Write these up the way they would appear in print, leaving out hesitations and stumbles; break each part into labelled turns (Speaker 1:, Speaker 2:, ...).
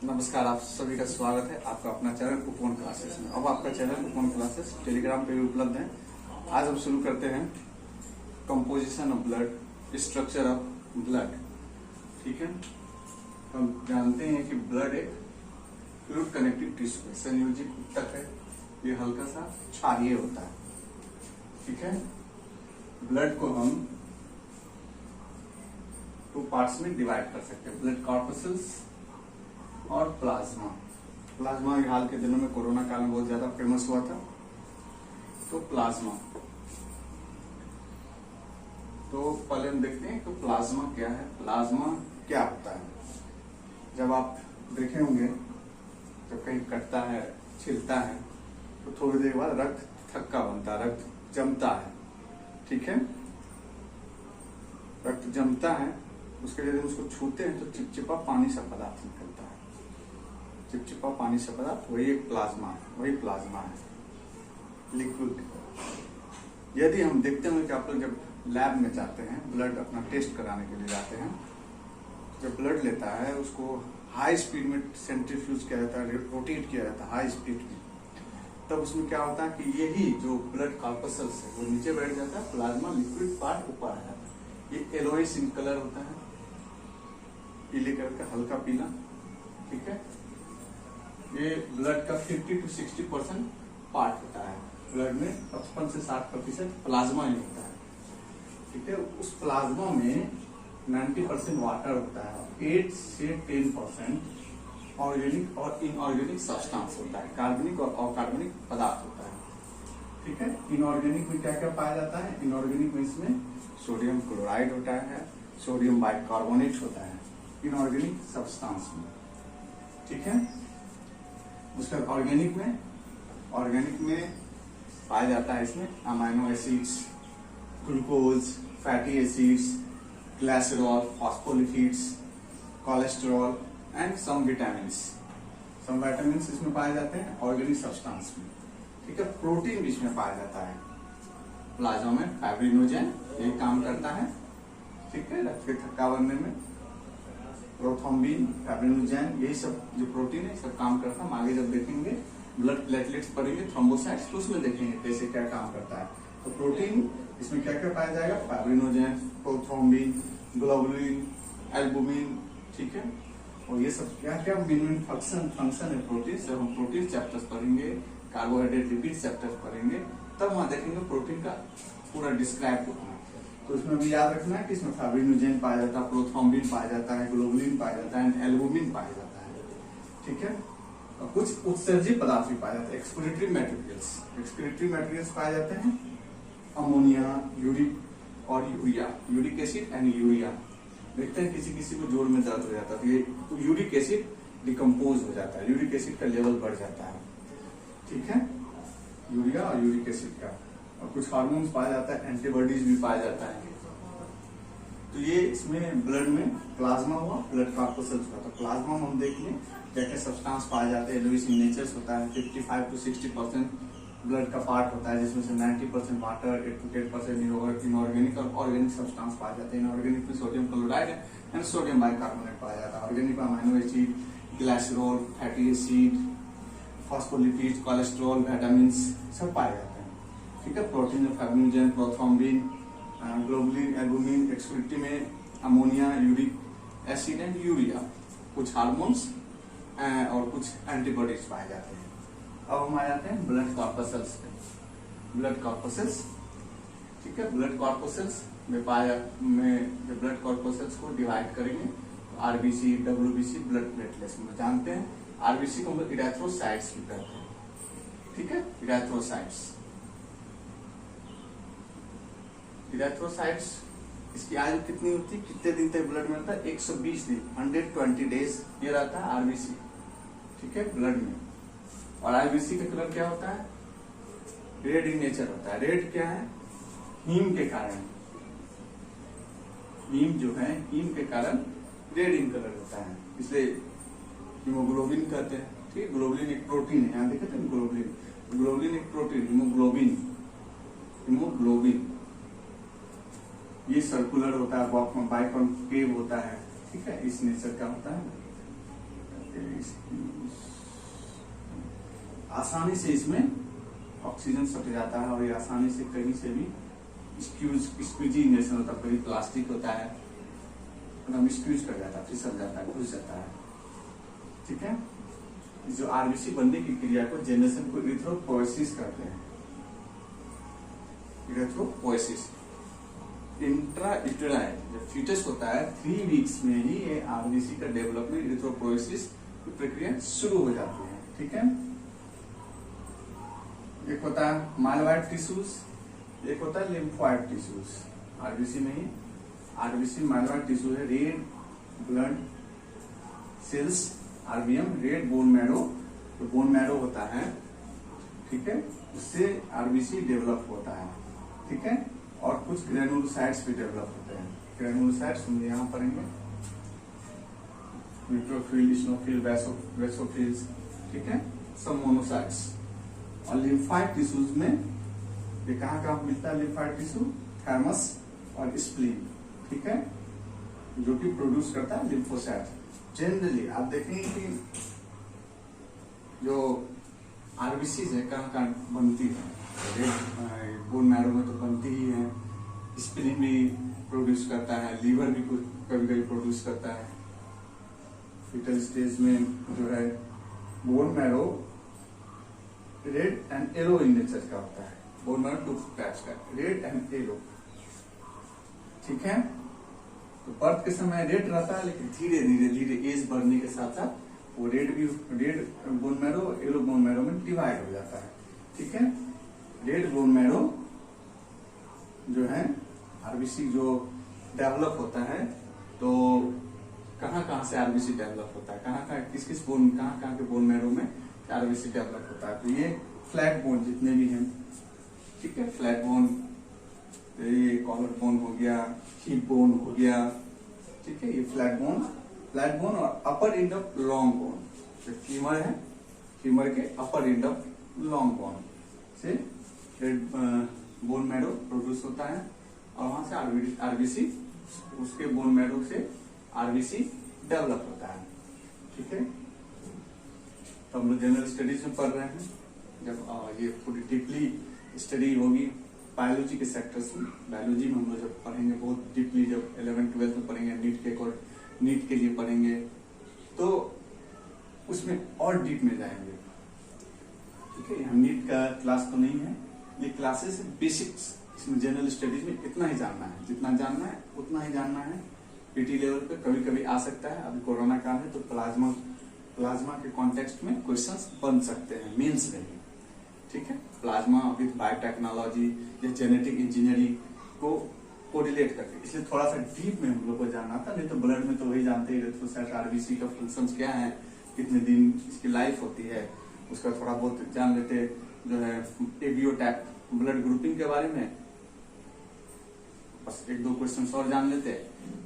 Speaker 1: नमस्कार, आप सभी का स्वागत है आपका अपना चैनल उपवन क्लासेस में। अब आपका चैनल उपवन क्लासेस टेलीग्राम पे भी उपलब्ध है। आज हम शुरू करते हैं composition of blood, structure of blood. ठीक है, हम जानते हैं कि ब्लड एक फ्लूइड कनेक्टिव टिश्यू है, संयोजित ऊतक है। ये हल्का सा क्षारीय होता है। ठीक है, ब्लड को हम टू पार्ट्स में डिवाइड कर सकते हैं, ब्लड कॉर्पस्कल्स और प्लाज्मा। प्लाज्मा हाल के दिनों में कोरोना काल में बहुत ज्यादा फेमस हुआ था। तो प्लाज्मा, तो पहले हम देखते हैं तो प्लाज्मा क्या है। प्लाज्मा क्या होता है? जब आप देखे होंगे जब कहीं कटता है, छिलता है, तो थोड़ी देर बाद रक्त थक्का बनता है, रक्त जमता है। ठीक है, रक्त जमता है, उसके लिए उसको छूते हैं तो चिपचिपा पानी सा पदार्थ निकलता है। चिपचिपा पानी से पदार्थ वही एक प्लाज्मा है, वही प्लाज्मा है, लिक्विड। यदि हम देखते हैं कि आप लोग जब लैब में जाते हैं, ब्लड अपना टेस्ट कराने के लिए जाते हैं, जब ब्लड लेता है उसको हाई स्पीड में सेंट्रीफ्यूज किया जाता है, रोटेट किया जाता है हाई स्पीड में। तब उसमें क्या होता है कि यही जो ब्लड कॉर्पस्कल्स है वो नीचे बैठ जाता है, प्लाज्मा लिक्विड पार्ट ऊपर आ जाता है। ये येलोइश इन कलर होता है, पीले कलर का, हल्का पीला। ठीक है, ये ब्लड का 50 to 60% पार्ट होता है। ब्लड में 55 से 60% प्लाज्मा ही होता है। ठीक है, उस प्लाज्मा में 90% वाटर होता है, 8 से 10% ऑर्गेनिक और इनऑर्गेनिक सब्सटेंस होता है, कार्बनिक और अकार्बनिक पदार्थ होता है। ठीक है, इनऑर्गेनिक में क्या क्या पाया जाता है? इनऑर्गेनिक में इसमें सोडियम क्लोराइड होता है, सोडियम बाइकार्बोनेट होता है इनऑर्गेनिक सब्सटेंस में। ठीक है, उसका ऑर्गेनिक में पाया जाता है इसमें amino acids, glucose, fatty acids, glycerol, phospholipids, cholesterol and some vitamins. Some vitamins इसमें पाए जाते हैं ऑर्गेनिक सब्सटेंस में। ठीक है, प्रोटीन भी इसमें पाया जाता है। प्लाज्मा में फाइब्रिनोजेन ये काम करता है। ठीक है, रक्त के थक्का बनने में प्रोथ्रोम्बिन, फाइब्रिनोजेन, यही सब जो प्रोटीन है सब काम करता है। हम आगे जब देखेंगे ब्लड प्लेटलेट्स पढ़ेंगे, थ्रोम्बोसाइट्स, तो उसमें देखेंगे कैसे क्या काम करता है। तो प्रोटीन इसमें क्या क्या पाया जाएगा? Fibrinogen, prothrombin, globulin, albumin. ठीक है, और ये सब क्या क्या मेन फंक्शन है प्रोटीन से। हम प्रोटीन चैप्टर्स पढ़ेंगे, कार्बोहाइड्रेट लिपिड चैप्टर्स पढ़ेंगे, तब वहां देखेंगे प्रोटीन का पूरा डिस्क्राइब होगा। तो इसमें भी याद रखना है कि इसमें फाइब्रिनोजेन पाया जाता है, प्रोथ्रोम्बिन पाया जाता है, ग्लोबुलिन पाया जाता है, एल्बुमिन पाया जाता है। ठीक है, और कुछ उत्सर्जित पदार्थ भी पाए जाते हैं, एक्सपिरेटरी मटेरियल्स पाए जाते हैं, अमोनिया, यूरिक और urea, uric acid and urea. देखते हैं किसी को जोड़ में दर्द हो जाता है तो यूरिक एसिड डिकम्पोज हो जाता है, यूरिक एसिड का लेवल बढ़ जाता है। ठीक है, यूरिया और यूरिक एसिड का। और कुछ हार्मोन्स पाया जाता है, एंटीबॉडीज भी पाया जाता है। तो ये इसमें ब्लड में प्लाज्मा हुआ, ब्लड कॉर्पस्कल्स हुआ। तो प्लाज्मा में हम देख लें क्या क्या सब्सटेंस पाए जाते हैं। येलोइश इन नेचर होता है, 55 to 60% ब्लड का पार्ट होता है, जिसमें से 90% वाटर, 8 to 10% इनऑर्गेनिक और ऑर्गेनिक सब्सटेंस पाए जाते हैं। इनऑर्गेनिक में sodium chloride and sodium bicarbonate पाया जाता है। ऑर्गेनिक में amino acid, glycerol, fatty acid, phospholipids, cholesterol, vitamin सब पाए जाते हैं। ठीक है, प्रोटीन में fibrinogen, prothrombin, globulin, albumin, excretory में ammonia, uric acid and urea, कुछ हार्मोन्स और कुछ एंटीबॉडीज पाए जाते हैं। अब हम आ जाते हैं ब्लड कॉर्पस्कल्स पे। ब्लड कॉर्पस्कल्स, ठीक है, ब्लड कॉर्पस्कल्स में जब ब्लड कॉर्पस्कल्स को डिवाइड करेंगे तो आरबीसी, डब्ल्यूबीसी, ब्लड प्लेटलेट्स में जानते हैं। आरबीसी को हम लोग इरेथ्रोसाइट्स भी कहते हैं। ठीक है, इरेथ्रोसाइट्स इसकी आयु कितनी होती है, कितने दिन तक ब्लड में रहता है? 120 दिन, 120 डेज ये रहता है आरबीसी। ठीक है, ब्लड में। और आरबीसी का कलर क्या होता है? रेड इन नेचर होता है। रेड क्या है? हीम के कारण, हीम जो है, हीम के कारण रेड इन कलर होता है, इसलिए हीमोग्लोबिन कहते हैं। ठीक है, ग्लोबुलिन एक प्रोटीन है, यहाँ देखे थे ग्लोबुलिन एक प्रोटीन, हीमोग्लोबिन ये सर्कुलर होता है, बाइकॉन्केव होता है। ठीक है, इस नेचर का होता है। आसानी से इसमें ऑक्सीजन सट जाता है और ये आसानी से कहीं से भी स्क्वीजिंग होता है, कभी प्लास्टिक होता है एकदम स्क्वीज कर जाता है, फिसल जाता है, घुस जाता है। ठीक है, जो आरबीसी बनने की क्रिया को जेनरेशन को इरिथ्रोपोएसिस कहते हैं। इरिथ्रोपोएसिस इंट्रायूटेराइन जब फीटस होता है 3 वीक्स में ही ये आरबीसी का डेवलपमेंट इरिथ्रोपोएसिस की प्रक्रिया शुरू हो जाती है। ठीक है, एक होता है माइलोइड टिश्यूज, एक होता है लिम्फोइड टिश्यूज। आरबीसी में ही आरबीसी माइलोइड टिश्यू है, red blood cells RBM, red bone marrow, तो बोन मैरो होता है। ठीक है, उससे आरबीसी डेवलप होता है। ठीक है, और कुछ ग्रेनुलोसाइट्स भी डेवलप होते हैं। ग्रेनुलोसाइट्स हम यहाँ पढ़ेंगे, न्यूट्रोफिल, इस्नोफिल, बेसोफिल्स। ठीक है, सब मोनोसाइट्स। और लिम्फाइड टिश्यूज में ये कहाँ मिलता है? लिम्फाइड टिश्यू थैलमस और स्प्लीन। ठीक है, जो कि प्रोड्यूस करता है लिम्फोसाइट। जनरली आप देखेंगे कि जो आरबीसी है कहाँ बनती है, बोन मैरो में तो बनती ही है, स्प्लीन भी प्रोड्यूस करता है, लीवर भी कुछ कभी कभी प्रोड्यूस करता है। फीटल स्टेज में जो है bone marrow red and yellow in nature का होता है। बोन मैरो 2 टाइप्स का, रेड एंड येलो। ठीक है, तो बर्थ के समय रेड रहता है, लेकिन धीरे धीरे एज बढ़ने के साथ साथ वो red bone marrow yellow bone marrow में डिवाइड हो जाता है। ठीक है, रेड बोन मैरो जो है आरबीसी जो डेवलप होता है, तो कहाँ से आरबीसी डेवलप होता है, कहाँ किस बोन कहाँ के बोन मैरो में आरबीसी डेवलप होता है। तो ये फ्लैट बोन जितने भी हैं, ठीक है, फ्लैट बोन, ये कॉलर बोन हो गया, हिप बोन हो गया। ठीक है, ये फ्लैट बोन और अपर एंड ऑफ लॉन्ग बोन, जो फीमर है, फीमर के अपर एंड ऑफ लॉन्ग बोन से बोन मैरो प्रोड्यूस होता है, और वहां से आरबीसी उसके बोन मैरो से आरबीसी डेवलप होता है। ठीक है, तो हम लोग जनरल स्टडीज में पढ़ रहे हैं। जब ये पूरी डीपली स्टडी होगी बायोलॉजी के सेक्टर्स में, बायोलॉजी में हम लोग जब पढ़ेंगे बहुत डीपली, जब 11th-12th में पढ़ेंगे, नीट के लिए पढ़ेंगे, तो उसमें और डीप में जाएंगे। ठीक है, यहाँ नीट का क्लास तो नहीं है, ये क्लासेस है बेसिक्स। इसमें जनरल स्टडीज में इतना ही जानना है, जितना जानना है उतना ही जानना है। पीटी लेवल पे कभी कभी आ सकता है, अभी कोरोना काल है तो प्लाज्मा के कॉन्टेक्स्ट में क्वेश्चंस बन सकते हैं मेंस में भी। ठीक है, प्लाज्मा विद बायोटेक्नोलॉजी या जेनेटिक इंजीनियरिंग को कोरिलेट करके, इसलिए थोड़ा सा डीप में हम लोग को जानना था। नहीं तो ब्लड में तो वही जानते ही, इरिथ्रोसाइट आरबीसी का फंक्शंस क्या है, कितने दिन इसकी लाइफ होती है, उसका थोड़ा बहुत जान लेते। जो है एबीओ टाइप ब्लड ग्रुपिंग के बारे में बस 1-2 क्वेश्चन और जान लेते,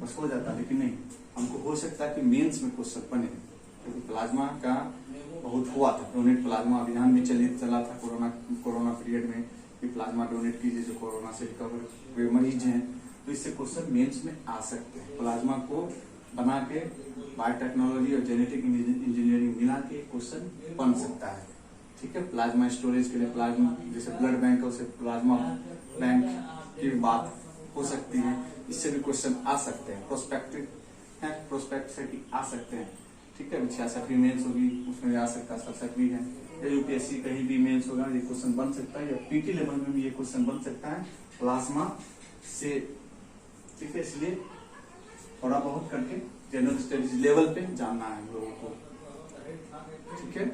Speaker 1: बस हो जाता। लेकिन नहीं, हमको हो सकता है कि मेंस में क्वेश्चन बने, क्योंकि प्लाज्मा का बहुत हुआ था। डोनेट प्लाज्मा अभियान भी चला था कोरोना पीरियड में, कि प्लाज्मा डोनेट कीजिए जो कोरोना से रिकवर हुए मरीज हैं। तो इससे क्वेश्चन मेंस में आ सकते हैं। प्लाज्मा को बना के बायोटेक्नोलॉजी और जेनेटिक इंजीनियरिंग मिला के क्वेश्चन बन सकता है। ठीक है, प्लाज्मा स्टोरेज के लिए प्लाज्मा, जैसे ब्लड बैंक है उसे प्लाज्मा बैंक की बात हो सकती है, इससे भी क्वेश्चन आ सकते हैं। प्रोस्पेक्टिव है, प्रोस्पेक्ट से भी आ सकते हैं। ठीक है, 66वीं मेंस होगी उसमें भी आ सकता है, 67वीं है, या यूपीएससी कहीं भी मेंस होगा ये क्वेश्चन बन सकता है, या पीटी लेवल में भी ये क्वेश्चन बन सकता है प्लाज्मा से। ठीक है, इसलिए थोड़ा बहुत करके जनरल स्टडीज लेवल पे जानना है लोगों को। ठीक है,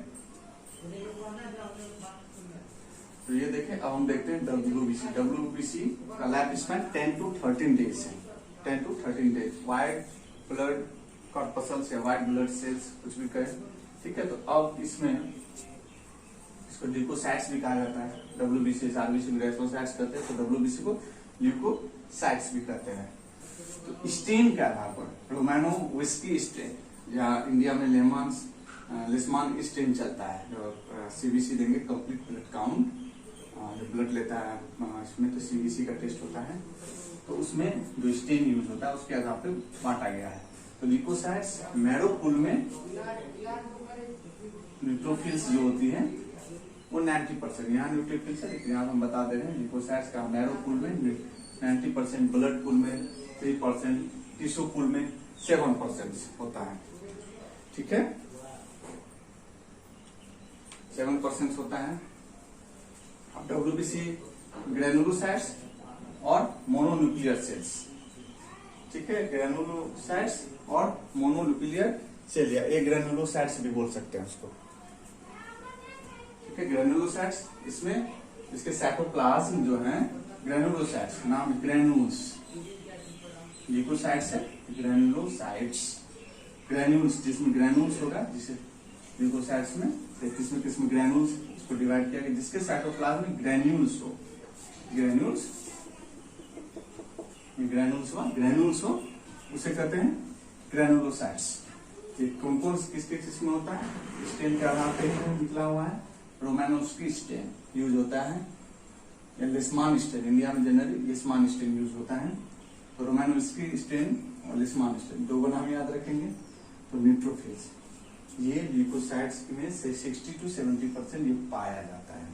Speaker 1: तो ये देखें, अब हम देखते हैं डब्ल्यूबीसी का लाइफ स्पैन 10 to 13 डेज है। 10 to 13 days, white blood corpuscles या व्हाइट ब्लड सेल्स कुछ भी कहे। ठीक है, तो अब इसमें इसको ल्यूकोसाइट्स भी कहा जाता है। डब्ल्यूबीसी आरबीसी ग्रेसोसाइट्स कहते हैं, तो डब्ल्यूबीसी को ल्यूकोसाइट्स भी कहते हैं। तो स्टेन के आधार पर रोमानो विस्की स्टेन, या इंडिया में लेस्मान स्टेन चलता है, जो सीबीसी देंगे कंप्लीट ब्लड काउंट, जो ब्लड लेता है इसमें तो सीबीसी का टेस्ट होता है, तो उसमें जो स्टेन यूज होता है उसके आधार पर बांटा गया है। तो ल्यूकोसाइट्स मैरो पूल में न्यूट्रोफिल्स जो होती है वो 90%, यहाँ न्यूट्रोफिल्स है लेकिन यहाँ हम बता दे रहे हैं ल्यूकोसाइट्स का मैरो पूल में 90%, ब्लड पूल में 3%, टिश्यू पूल में 7% होता है। ठीक है, 7% होता है। अब डब्ल्यूबीसी ग्रेनुलोसाइट्स और मोनोन्यूक्लियर सेल्स। ठीक है, ग्रेनुलोसाइट्स और मोनोन्यूक्लियर सेल, या एक ग्रेनुलोसाइट्स भी बोल सकते हैं उसको। ठीक है, ग्रेनुलोसाइट्स, इसमें इसके साइटोप्लाज्म जो है ग्रेनुलोसाइट्स, नाम ग्रेन्यूल्स, ल्यूकोसाइट्स है ग्रेनुलोसाइट्स, ग्रेन्यूल्स जिसमें ग्रेन्यूल्स होगा, जिसे ल्यूकोसाइट्स में किस्म ग्रेन्यूल्स इसको डिवाइड किया गया, जिसके साइटोप्लाज्म में ग्रेन्यूल्स हो, ग्रेन्यूल्स हो उसे कहते हैं ग्रेनुलोसाइट्स। कौन कौन किसके किस्म में होता है? स्टेन के आधार पर निकला हुआ है, रोमानोव्स्की स्टेन यूज होता है, या लिस्मान स्टेन, इंडिया में जनरली लिस्मान स्टेन यूज होता है। तो रोमानोव्स्की स्टेन और लिस्मान स्टेन दो नाम याद रखेंगे। तो न्यूट्रोफिल्स, ये ल्यूकोसाइट्स में से 60 to 70% ये पाया जाता है।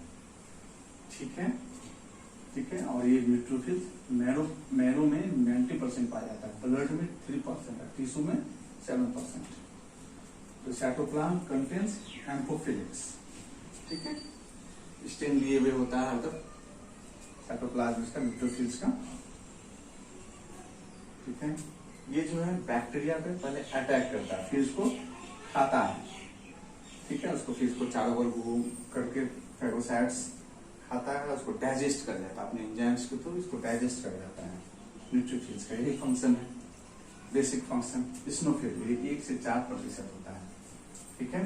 Speaker 1: ठीक है, ठीक है, और ये न्यूट्रोफिल्स मैरो में 90% पाया जाता है, ब्लड में 3%, टिश्यू में 7%। तो साइटोप्लाज्म कंटेन्स एम्फोफिलिक्स। ठीक है, स्टेन लिए हुए होता है मतलब साइटोप्लाज्म इसका, न्यूट्रोफिल्स का। ठीक है, ये जो है बैक्टीरिया पे पहले अटैक करता है, फिर इसको खाता है। ठीक है, उसको फिर इसको चारों ओर घूम करके फैगोसाइट्स खाता है, उसको डाइजेस्ट कर जाता है अपने एंजाइम्स के थ्रू, इसको डाइजेस्ट कर जाता है। न्यूट्रोफिल्स का यही फंक्शन है, बेसिक फंक्शन। इस्नोफिल 1 से 4% होता है। ठीक है,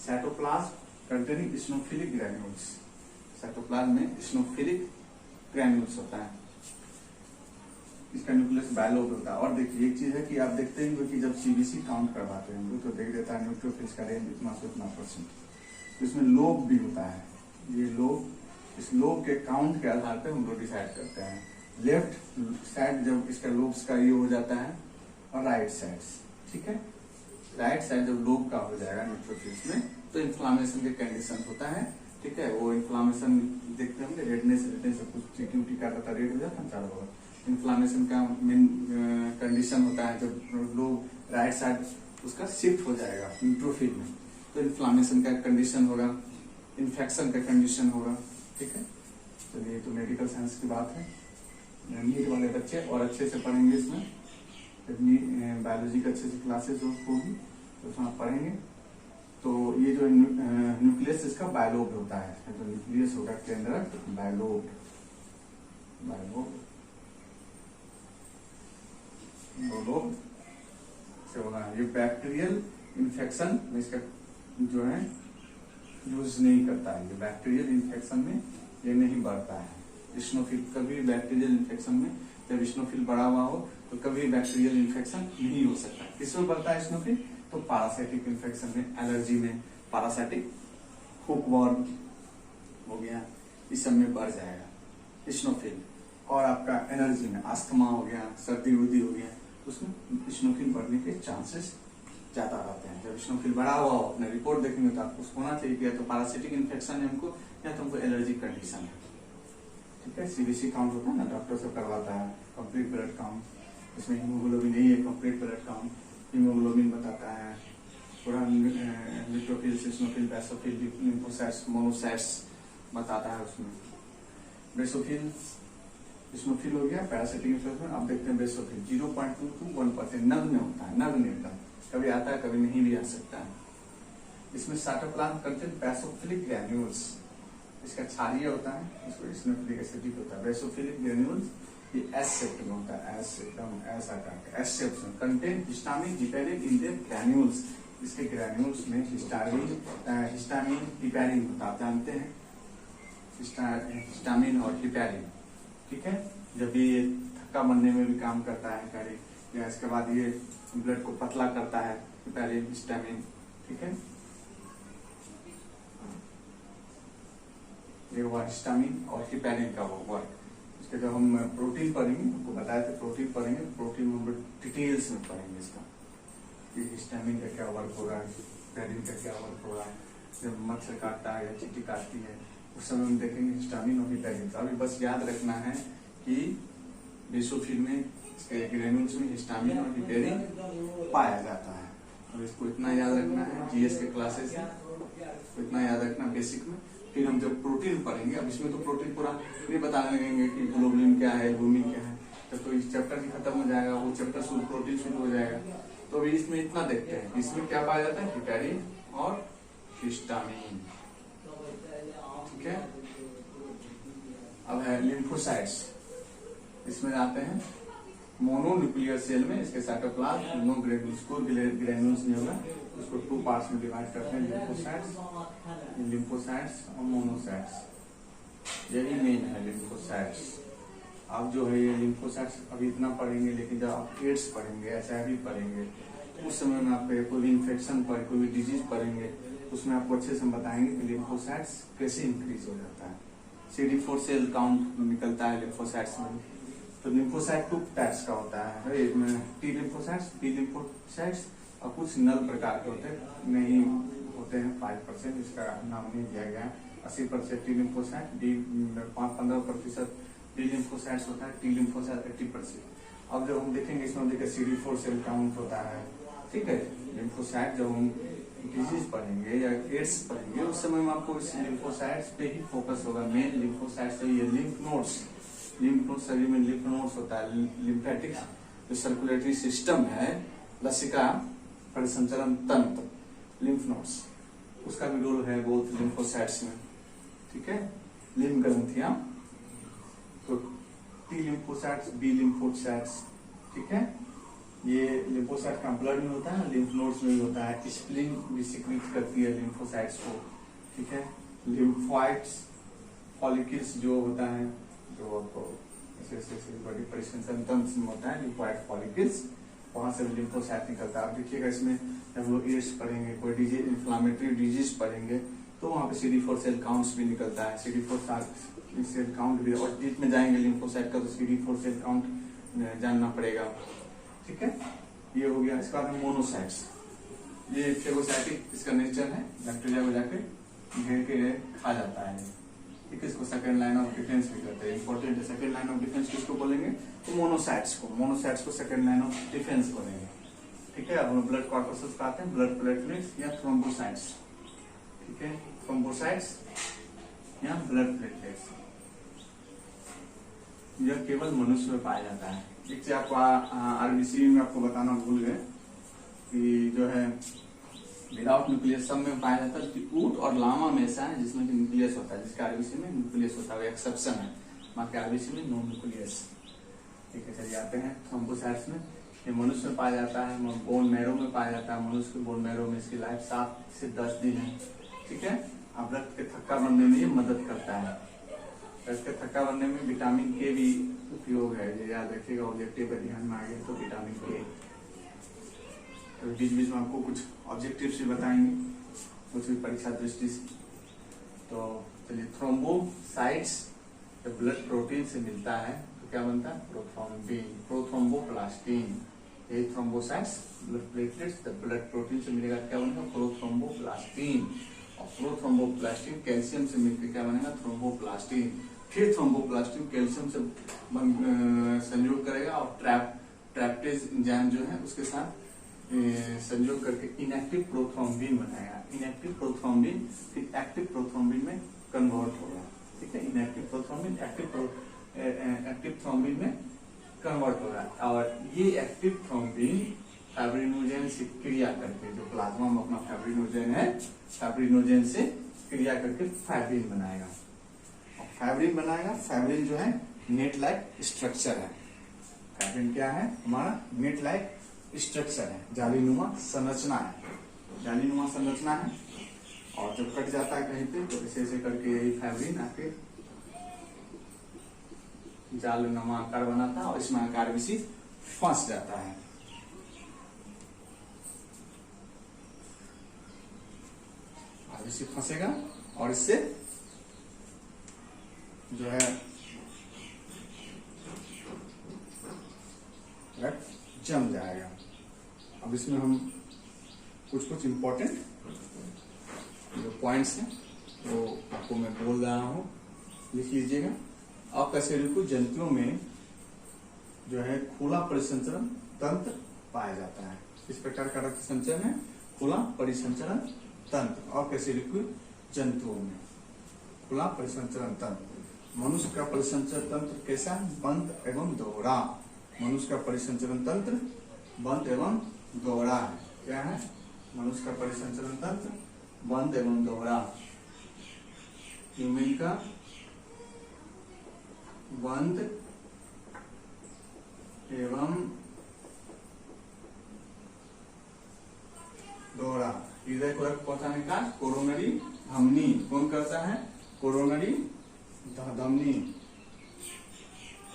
Speaker 1: साइटोप्लाज्म कंटेनिंग इस्नोफिलिक ग्रैन्यूल्स, साइटोप्लाज्म में इस्नोफिलिक ग्रैन्यूल्स होता है। इसका न्यूक्लियस बायलोब होता है। और देखिए एक चीज है कि आप देखते हैं कि जब सीबीसी काउंट करवाते हैं तो देख देता है न्यूट्रोफिल्स का रेंज इतना से इतना %। तो इसमें लोब भी होता है, ये लोब, इस लोब के काउंट के आधार पर हम लोग डिसाइड करते हैं। लेफ्ट साइड जब इसका लोब्स का ये हो जाता है, और राइट साइड। ठीक है, राइट साइड जब लोब का हो जाएगा न्यूट्रोफिल्स में तो इन्फ्लामेशन के कंडीशन होता है। ठीक है, वो इन्फ्लामेशन देखते होंगे, रेडनेस कुछ टीटी का रहता, रेड हो जाता है चारों ओर। इन्फ्लामेशन का मेन कंडीशन होता है जब लोग राइट साइड उसका शिफ्ट हो जाएगा न्यूट्रोफिल में, तो इन्फ्लामेशन का कंडीशन होगा, इन्फेक्शन का कंडीशन होगा। ठीक है, चलिए ये तो मेडिकल साइंस की बात है। नीट वाले बच्चे और अच्छे से पढ़ेंगे इसमें, बायोलॉजी के अच्छे से क्लासेस होगी तो उसमें आप पढ़ेंगे। तो ये जो न्यूक्लियस इसका बायलोब होता है, तो न्यूक्लियस होगा केंद्रक बायलोब से होगा। ये बैक्टीरियल इन्फेक्शन में इसका जो है यूज नहीं करता है, ये बैक्टीरियल इन्फेक्शन में ये नहीं बढ़ता है। इस्नोफिल कभी बैक्टीरियल इन्फेक्शन में, जब इस्नोफिल बढ़ा हुआ हो तो कभी बैक्टीरियल इन्फेक्शन नहीं हो सकता। किसमें बढ़ता है इस्नोफिल? तो पैरासाइटिक इन्फेक्शन में, एलर्जी में, पैरासाइटिक हुकवर्म हो गया, इस सब में बढ़ जाएगा इस्नोफिल। और आपका एनर्जी में अस्थमा हो गया, सर्दी उर्दी हो गया, उसमें इस्नोफिल बढ़ने के चांसेस ज्यादा रहते हैं। जब इस्नोफिल बढ़ा हुआ हो, अपने रिपोर्ट देखेंगे तो आपको होना चाहिए कि या तो पैरासाइटिक इन्फेक्शन है हमको, या तो हमको एलर्जी कंडीशन है। ठीक है, सीबीसी काउंट होता है ना, डॉक्टर से करवाता है कंप्लीट ब्लड काउंट, इसमें हीमोग्लोबिन नहीं है, कंप्लीट ब्लड काउंट हीमोग्लोबिन बताता है, पूरा neutrophil, eosinophil, basophil, lymphocytes, monocytes बताता है उसमें। बेसोफिल, इस्नोफिल हो गया पैरासाइटिक इन्फेक्शन। अब देखते हैं बेसोफिल 0.2 to 1% नग्न होता है, नग्न एकदम, कभी आता है कभी नहीं भी आ सकता है। इसमें साइटोप्लाज्म कंटेन बेसोफिलिक ग्रैन्यूल्स, इसका क्षारीय होता है, इसको इस्नोफिलिक एसिडिक होता है। बेसोफिलिक ग्रैन्यूल्स ये एस शेप में होता है, एस एकदम ऐसा करके एस शेप में contain histamine heparin in their granules, इसके ग्रैन्यूल्स में हिस्टामिन हिपैरिन होता है, आप जानते हैं हिस्टामिन और हिपैरिन। ठीक है, जब ये थक्का बनने में भी काम करता है हिपैरिन, या इसके बाद ये ब्लड को पतला करता है हिपैरिन, हिस्टामिन। ठीक है, ये हुआ हिस्टामिन और हिपैरिन का वो वर्क। इसके जब हम प्रोटीन पढ़ेंगे, आपको बताया था प्रोटीन पढ़ेंगे, प्रोटीन में डिटेल्स में पढ़ेंगे इसका। कि हिस्टामिन का क्या वर्क हो रहा है, पेरिन का क्या वर्क हो रहा है। जब मच्छर काटता है या चींटी काटती है उस समय हम देखेंगे हिस्टामिन और हिपेरिन। अभी बस याद रखना है कि बेसोफिल में ग्रेन्यूल्स में हिस्टामिन और हिपेरिन पाया जाता है। और इसको इतना याद रखना है जीएस के क्लासेस में, तो इतना याद रखना बेसिक में। फिर हम जब प्रोटीन पढ़ेंगे, अब इसमें तो प्रोटीन पूरा नहीं बताने लगेंगे कि ग्लोबुलिन क्या है, एल्बुमिन क्या है, तो इस चैप्टर ही खत्म हो जाएगा, वो चैप्टर शुरू प्रोटीन शुरू हो जाएगा। तो अभी इसमें इतना देखते हैं, इसमें क्या पाया जाता है, हिपेरिन और हिस्टामिन। ठीक है, अब है लिम्फोसाइट्स। इसमें आते हैं मोनोन्यूक्लियर सेल में, इसके साइटोप्लाज्म नो ग्रेन्यूल्स, को ग्रेन्यूल्स नहीं होगा, उसको 2 पार्ट्स में डिवाइड करते हैं, लिम्फोसाइट्स और मोनोसाइट्स। यही मेन है लिम्फोसाइट्स। अब जो है ये लिम्फोसाइट्स अभी इतना पढ़ेंगे, लेकिन जब आप एड्स पढ़ेंगे, HIV पढ़ेंगे, उस समय में आप कोई भी इन्फेक्शन पर कोई भी डिजीज पढ़ेंगे, उसमें आपको अच्छे से बताएंगे कि लिम्फोसाइट्स कैसे इंक्रीज हो जाता है। CD4 सेल काउंट निकलता है लिम्फोसाइट्स में। तो लिम्फोसाइट 2 टाइप्स का होता है, टी लिम्फोसाइट्स, बी लिम्फोसाइट्स और कुछ नल प्रकार के होते हैं, नहीं होते हैं 5%, इसका नाम नहीं दिया गया है। 80% टी लिम्फोसाइट, 15% डी लिम्फोसाइट्स होता है, टी लिम्फोसाइट 80%। अब जब हम देखेंगे इसमें देखिए CD4 सेल काउंट होता है, ठीक है। लिम्फोसाइट जब हम डिजीज पढ़ेंगे या एड्स पढ़ेंगे उस समय में आपको इस लिम्फोसाइट्स पे ही फोकस होगा। मेन लिम्फोसाइट्स ये लिम्फ नोड्स, शरीर में लिम्फ नोड्स होता है, लिम्फेटिक जो सर्कुलेटरी सिस्टम है, लसिका परिसंचरण तंत्र, लिम्फ नोड्स, उसका भी रोल है बहुत लिम्फोसाइट्स में। ठीक है, लिम्फ ग्रंथियां, तो टी लिम्फोसाइट्स, बी लिम्फोसाइट्स, ठीक है। ये लिम्फोसाइट का ब्लड में होता है, लिम्फ नोड्स में भी होता है। स्प्लीन भी सिक्रीट करती है लिम्फोसाइट्स को, ठीक है। लिम्फोइड्स फॉलिकल्स जो होता है, जो आपको बॉडी परिसंचरण तंत्र में होता है, लिम्फोइड फॉलिकल्स, वहां से लिम्फोसाइट निकलता है। अब देखिएगा इसमें जब हम लोग एड्स पढ़ेंगे, कोई डिजीज, इन्फ्लामेटरी डिजीज पढ़ेंगे, तो वहाँ पे CD4 सेल काउंट्स भी निकलता है, CD4 सेल काउंट भी, और डीप में जाएंगे लिम्फोसाइट का तो CD4 सेल काउंट जानना पड़ेगा। ठीक है, ये हो गया। इसके बाद मोनोसाइट्स, ये फेगोसाइटिक इसका नेचर है, बैक्टीरिया को जाके घेर के खा जाता है। ठीक है, इसको सेकंड लाइन ऑफ डिफेंस भी कहते हैं। इंपॉर्टेंट है, सेकंड लाइन ऑफ डिफेंस किसको बोलेंगे, तो मोनोसाइट्स को सेकंड लाइन ऑफ डिफेंस बोलेंगे। ठीक है, अब हम ब्लड कॉर्पसेस का आते हैं, ब्लड प्लेटलेट्स या थ्रोम्बोसाइट्स। ठीक है, थ्रोम्बोसाइट्स या ब्लड प्लेटलेट्स, यह केवल मनुष्य में पाया जाता है। एक चीज आपको RBC में आपको बताना भूल गए कि जो है विदाउट न्यूक्लियस सब में पाया जाता है, ऊंट और लामा में ऐसा है जिसमें कि न्यूक्लियस होता है, जिसके RBC में न्यूक्लियस होता है, एक्सेप्शन है, बाकी RBC में नो न्यूक्लियस। ठीक है, चलिए आते हैं थ्रोम्बोसाइट्स में। ये मनुष्य में पाया जाता है, बोन मैरो में पाया जाता है। मनुष्य के बोन मैरो में इसकी लाइफ 7 से 10 दिन है। ठीक है, अब रक्त के थक्का बनने में ये मदद करता है। रक्त के थक्का बनने में विटामिन के भी उपयोग है, ये याद रखिएगा, ऑब्जेक्टिव का ध्यान में आगे तो विटामिन के। तो बीच बीच में आपको कुछ ऑब्जेक्टिव से बताएंगे, कुछ भी परीक्षा दृष्टि से। तो चलिए, थ्रोम्बोसाइट्स जब ब्लड प्रोटीन से मिलता है तो क्या बनता है, प्रोथ्रोम्बिन, प्रोथ्रोम्बोप्लास्टिन। यही थ्रोम्बोसाइट्स, ब्लड प्लेटलेट्स जब ब्लड प्रोटीन से मिलेगा क्या बनेगा, प्रोथ्रोम्बोप्लास्टिन। और प्रोथ्रोम्बोप्लास्टिन कैल्शियम से मिलकर क्या बनेगा, थ्रोम्बोप्लास्टिन। फिर थ्रोम्बोप्लास्टिन कैल्शियम से संयोग करेगा और ट्रैप्टेज एंजाइम जो है उसके साथ संयोग करके इनएक्टिव प्रोथ्रोम्बिन बनाएगा। इनएक्टिव प्रोथ्रोम्बिन फिर एक्टिव प्रोथ्रोम्बिन में कन्वर्ट होगा। ठीक है, इनएक्टिव प्रोथ्रोम्बिन एक्टिव थ्रोम्बिन में कन्वर्ट होगा। और ये एक्टिव थ्रोम्बिन फाइब्रिनोजेन से क्रिया करके, जो प्लाज्मा में अपना फाइब्रिनोजेन है, फाइब्रिनोजेन से क्रिया करके फाइब्रिन बनाएगा। और फाइब्रिन बनाएगा, फाइब्रिन जो है नेट लाइक स्ट्रक्चर है। फाइब्रिन क्या है, हमारा नेट लाइक स्ट्रक्चर है, जालीनुमा संरचना है, जालीनुमा संरचना है। और जब कट जाता है कहीं पे तो ऐसे ऐसे करके यही फाइब्रिन आके जालनुमा आकार बनाता है और इसमें आकार भी फंस जाता है। इसी फंसेगा और इससे जो है जम जाएगा। अब इसमें हम कुछ कुछ इम्पोर्टेंट जो पॉइंट्स हैं वो आपको मैं बोल रहा हूं, लिख लीजिएगा। अकशेरुकी जंतुओं में जो है खुला परिसंचरण तंत्र पाया जाता है। इस प्रकार का रक्त संचरण है खुला परिसंचरण तंत्र। अकशेरुकी जंतुओं में खुला परिसंचरण तंत्र। मनुष्य का परिसंचरण तंत्र कैसा है? बंद एवं दोहरा। मनुष्य का परिसंचरण तंत्र बंद एवं दोहरा है। क्या है? मनुष्य का परिसंचरण तंत्र बंद एवं दोहरा। ह्यूमन का बंद एवं दोहरा। हृदय को रक्त पहुंचाने का कोरोनरी धमनी कौन करता है? कोरोनरी धमनी।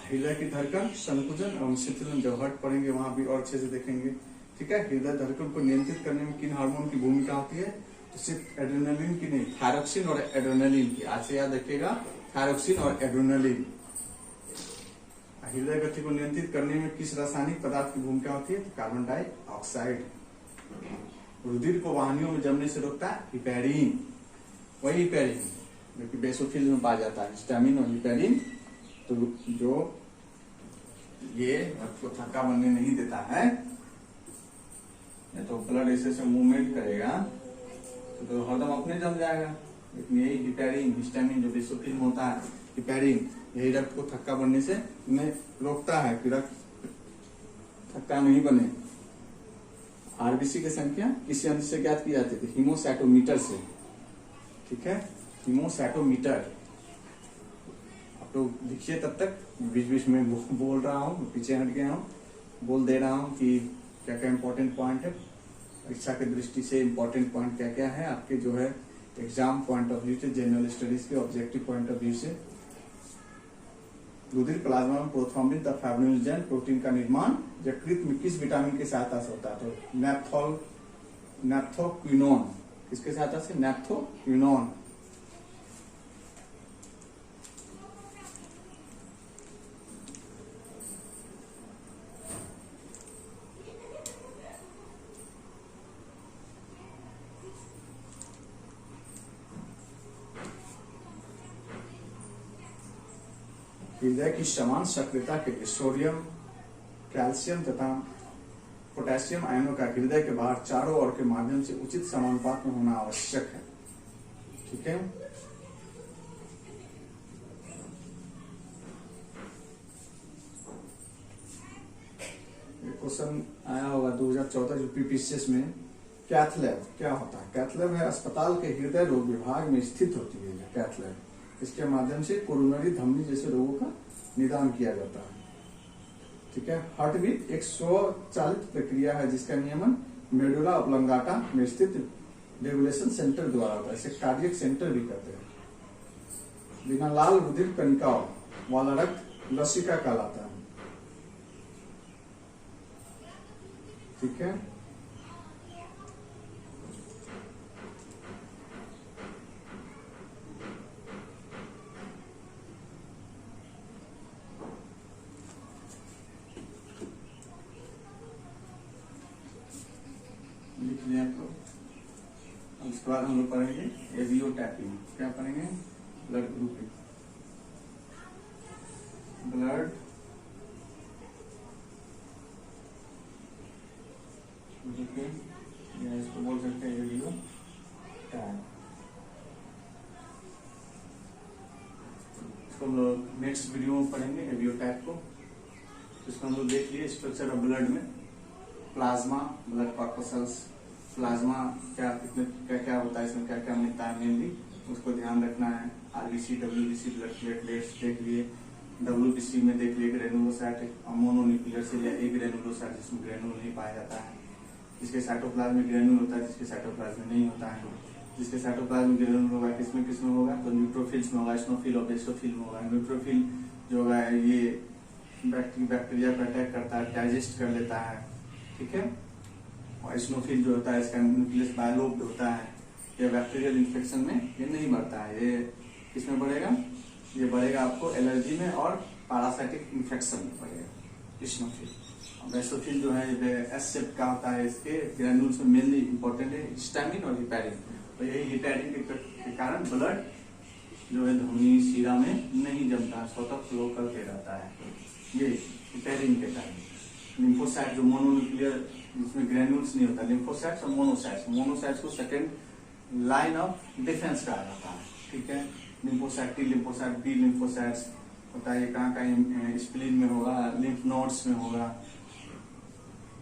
Speaker 1: हृदय की धड़कन, संकुचन एवं शिथिलन, जब हट पड़ेंगे वहां भी और अच्छे से देखेंगे। ठीक है। हृदय धड़कन को नियंत्रित करने में किन हार्मोन की भूमिका होती है? तो सिर्फ एड्रेनलिन की नहीं, थायरोक्सिन और एड्रेनलिन की। आज से याद रखिएगा, थायरोक्सिन और एड्रेनलिन। हृदय गति को नियंत्रित करने में किस रासायनिक पदार्थ की भूमिका होती है? Carbon dioxide. रुधिर को वाहिनियों में जमने से रोकता है हिपैरिन। वही हिपैरिन जो कि बेसोफिल में पाया जाता है, हिस्टामिन और हिपैरिन। तो जो ये रक्त को थक्का बनने नहीं देता है, तो ब्लड ऐसे से मूवमेंट करेगा तो हरदम अपने जम जाएगा। लेकिन यही हिपैरिन, हिस्टामिन जो बेसोफिल में होता है, हिपैरिन, यही रक्त को थक्का बनने से उन्हें रोकता है कि रक्त थक्का नहीं बने। आरबीसी की संख्या किसी यंत्र से ज्ञात की जाती थी? हीमोसाइटोमीटर से। ठीक है, हीमोसाइटोमीटर। आप लोग लिखिए, तब तक बीच बीच में बोल रहा हूँ, पीछे हट गया हूँ, बोल दे रहा हूँ कि क्या क्या इंपॉर्टेंट पॉइंट है परीक्षा की दृष्टि से। इंपॉर्टेंट पॉइंट क्या क्या है आपके जो है एग्जाम पॉइंट ऑफ व्यू से, जनरल स्टडीज के ऑब्जेक्टिव पॉइंट ऑफ व्यू से। रुधिर प्लाज्मा में प्रोथ्रोम्बिन तथा फाइब्रिनोजेन प्रोटीन का निर्माण यकृत में किस विटामिन की सहायता से होता है? तो नैप्थोक्विनोन। किसके सहायता से? नैप्थोक्विनोन। हृदय की समान सक्रियता के लिए सोडियम, कैल्शियम तथा पोटेशियम आयनों का हृदय के बाहर चारों ओर के माध्यम से उचित समानुपात में होना आवश्यक है। ठीक है। क्वेश्चन आया होगा 2014 जो पीपीसीएस में। कैथ लैब क्या होता है? कैथ लैब है अस्पताल के हृदय रोग विभाग में स्थित होती है कैथ लैब। इसके माध्यम से कोरोनरी धमनी जैसे रोगों का निदान किया जाता है। ठीक है। हार्ट बीट एक स्वचालित प्रक्रिया है जिसका नियमन मेडुला ऑब्लांगाटा में स्थित रेगुलेशन सेंटर द्वारा होता है। इसे कार्डियक सेंटर भी कहते हैं। बिना लाल रुधिर कणिकाओं वाला रक्त लसिका कहलाता है। ठीक है। लिख लिया आप लोग। उसके बाद हम लोग पढ़ेंगे एवियोटैपिंग। क्या पढ़ेंगे? Blood grouping. ब्लड ग्रुपिंग, या इसको बोल सकते हैं एवियोटैप। इसको हम लोग नेक्स्ट वीडियो में पढ़ेंगे एवियोटैप को। इसको हम लोग देख लिए स्ट्रक्चर ऑफ ब्लड में। प्लाज्मा, ब्लड कॉर्पसल्स, प्लाज्मा क्या क्या होता है, इसमें क्या क्या मिलता है मेनली उसको ध्यान रखना है। आरबीसी, डब्ल्यूबीसी, ब्लड प्लेटलेट्स देख लिए। डब्ल्यूबीसी में देख लिए ग्रेनुलोसाइट मोनोन्यूक्लियर सेल या एक ग्रेनुलोसाइट जिसमें ग्रेनुल नहीं पाया जाता है। जिसके साइटोप्लाज्म में ग्रेनुल होता है, जिसके साइटोप्लाज्म में नहीं होता है। जिसके साइटोप्लाज्म में ग्रेनुल होगा किसमें होगा? तो न्यूट्रोफिल्स में होगा, स्नोफिल और बेसोफिल में होगा। न्यूट्रोफिल जो होगा ये बैक्टीरिया को अटैक करता है, डाइजेस्ट कर लेता है। ठीक है। और स्नोफिल जो होता है इसका न्यूक्लियस बायलोब्ड होता है। ये बैक्टीरियल इन्फेक्शन में ये नहीं बढ़ता है। ये किसमें बढ़ेगा? ये बढ़ेगा आपको एलर्जी में और पैरासाइटिक इन्फेक्शन में बढ़ेगा। इस्नोफिल। बेसोफिल जो है एस शेप का होता है, इसके ग्रेन्यूल्स में मेनली इंपॉर्टेंट है हिस्टामिन और हिपैरिन। तो यही हिपैरिन के कारण ब्लड जो है धमनी शिरा में नहीं जमता है, स्वतः फ्लो करके रहता है, ये हिपैरिन के कारण। लिम्फोसाइट जो मोनोन्यूक्लियर, जिसमें ग्रेन्यूल्स नहीं होता, लिम्फोसाइट्स और मोनोसाइट्स, मोनोसाइट्स को सेकेंड लाइन ऑफ डिफेंस कहा जाता है, ठीक है। Lymphocyte, T lymphocyte, B lymphocytes होता है, कहाँ कहीं स्प्लीन में होगा, लिम्फ नोड्स में होगा।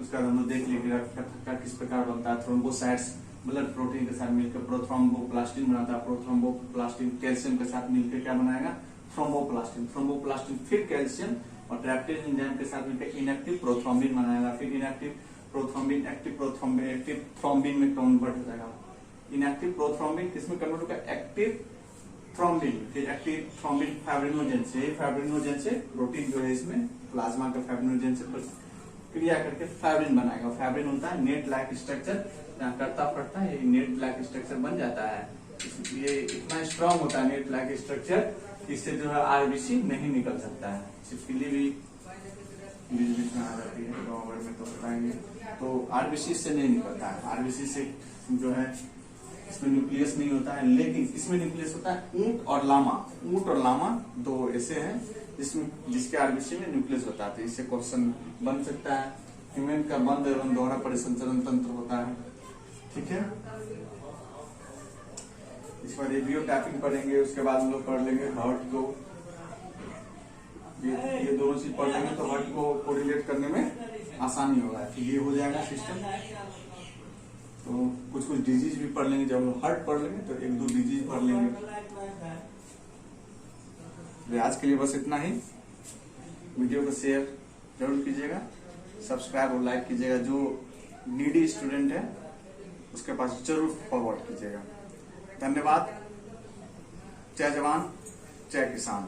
Speaker 1: उसका हम लोग देख लीजिएगा का किस प्रकार बनता है। थ्रोम्बोसाइट्स ब्लड प्रोटीन के साथ मिलकर प्रोथ्रोम्बोप्लास्टिन बनाता है, प्रोथ्रोम्बोप्लास्टिन कैल्शियम के साथ मिलकर क्या बनाएगा, थ्रोम्बोप्लास्टिन, थ्रोम्बोप्लास्टिन फिर कैल्शियम और ट्रैप्टेज एंजाइम के साथ मिलकर इनएक्टिव प्रोथ्रोम्बिन बनाएगा, फिर inactive prothrombin active prothrombin, active thrombin में कन्वर्ट हो जाएगा। इनएक्टिव प्रोथ्रोम्बिन किसमें कन्वर्ट होगा, एक्टिव थ्रोम्बिन, फिर एक्टिव थ्रोम्बिन फाइब्रिनोजेन से, फाइब्रिनोजेन से प्रोटीन जो है इसमें प्लाज्मा का फाइब्रिनोजेन से क्रिया करके फाइब्रिन बनाएगा। फाइब्रिन होता है नेट लाइक स्ट्रक्चर, जहाँ करता पड़ता है ये नेट लाइक स्ट्रक्चर बन जाता है। ये इतना स्ट्रांग होता है नेट लाइक स्ट्रक्चर, इससे जो है आरबीसी नहीं निकल सकता है। छिपकली भी बीच बीच में आ जाती है, गाँव भर में तो बताएंगे। तो आरबीसी से नहीं निकलता है, आरबीसी से जो है इसमें न्यूक्लियस नहीं होता है, लेकिन इसमें न्यूक्लियस होता है ऊंट और लामा। ऊंट और लामा दो ऐसे हैं जिसके आरबीसी में न्यूक्लियस होता है। इससे क्वेश्चन बन सकता है। ह्यूमन का बंद एवं दोहरा परिसंचरण तंत्र होता है, ठीक है। इस पर रिव्यू टैपिंग पढ़ेंगे, उसके बाद हम लोग पढ़ लेंगे हार्ट को। ये दोनों चीज पढ़ लेंगे तो हार्ट को कोरिलेट करने में आसानी होगा, ठीक है, हो जाएगा सिस्टम। तो कुछ डिजीज भी पढ़ लेंगे, जब हम हार्ट पढ़ लेंगे तो एक दो डिजीज पढ़ लेंगे। आज के लिए बस इतना ही। वीडियो को शेयर जरूर कीजिएगा, सब्सक्राइब और लाइक कीजिएगा। जो नीडी स्टूडेंट है उसके पास जरूर फॉरवर्ड कीजिएगा। धन्यवाद। जय जवान जय किसान।